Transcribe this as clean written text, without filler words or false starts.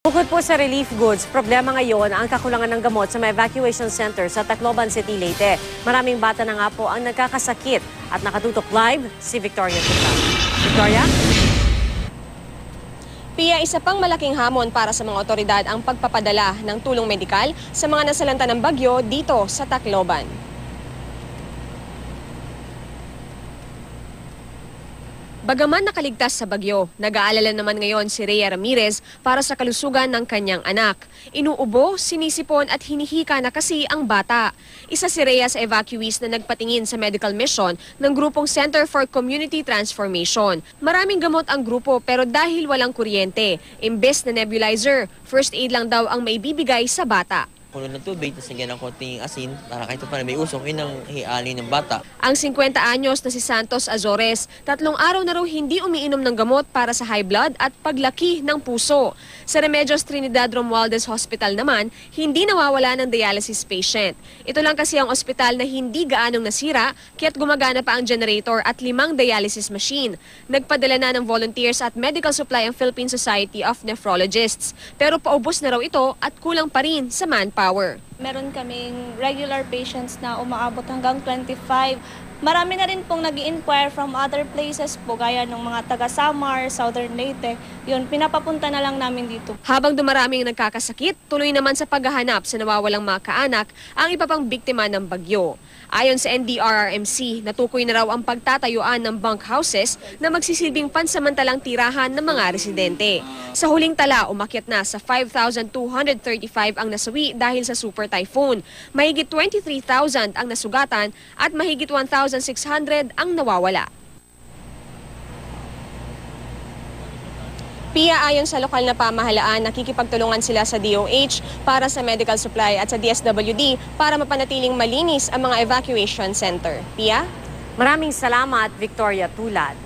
Bukod po sa relief goods, problema ngayon ang kakulangan ng gamot sa mga evacuation center sa Tacloban City, Leyte. Maraming bata na nga po ang nagkakasakit at nakatutok live si Victoria Tuta. Victoria? Pia, isa pang malaking hamon para sa mga otoridad ang pagpapadala ng tulong medikal sa mga nasalanta ng bagyo dito sa Tacloban. Bagaman nakaligtas sa bagyo, nag-aalala naman ngayon si Rhea Ramirez para sa kalusugan ng kanyang anak. Inuubo, sinisipon at hinihika na kasi ang bata. Isa si Rhea sa evacuees na nagpatingin sa medical mission ng grupong Center for Community Transformation. Maraming gamot ang grupo pero dahil walang kuryente, imbes na nebulizer, first aid lang daw ang maibibigay sa bata. Kulo ng tubig, tapos nagyan ng konting asin para kahit pa na may usok, yun ang hiali ng bata. Ang 50 anyos na si Santos Azores, 3 araw na raw hindi umiinom ng gamot para sa high blood at paglaki ng puso. Sa Remedios Trinidad Romualdez Hospital naman, hindi nawawala ng dialysis patient. Ito lang kasi ang ospital na hindi gaanong nasira, kaya't gumagana pa ang generator at 5 dialysis machine. Nagpadala na ng volunteers at medical supply ang Philippine Society of Nephrologists. Pero paubos na raw ito at kulang pa rin sa manpower. Meron kaming regular patients na umaabot hanggang 25. Marami na rin pong nag-i-inquire from other places po, gaya ng mga taga Samar, Southern Leyte. Yun, pinapapunta na lang namin dito. Habang dumaraming nagkakasakit, tuloy naman sa paghahanap sa nawawalang mga kaanak ang iba pang biktima ng bagyo. Ayon sa NDRRMC, natukoy na raw ang pagtatayuan ng bunk houses na magsisilbing pansamantalang tirahan ng mga residente. Sa huling tala, umakyat na sa 5,235 ang nasawi dahil sa super typhoon. Mahigit 23,000 ang nasugatan at mahigit 1,600 ang nawawala. Pia, ayon sa lokal na pamahalaan, nakikipagtulungan sila sa DOH para sa medical supply at sa DSWD para mapanatiling malinis ang mga evacuation center. Pia? Maraming salamat, Victoria Tulad.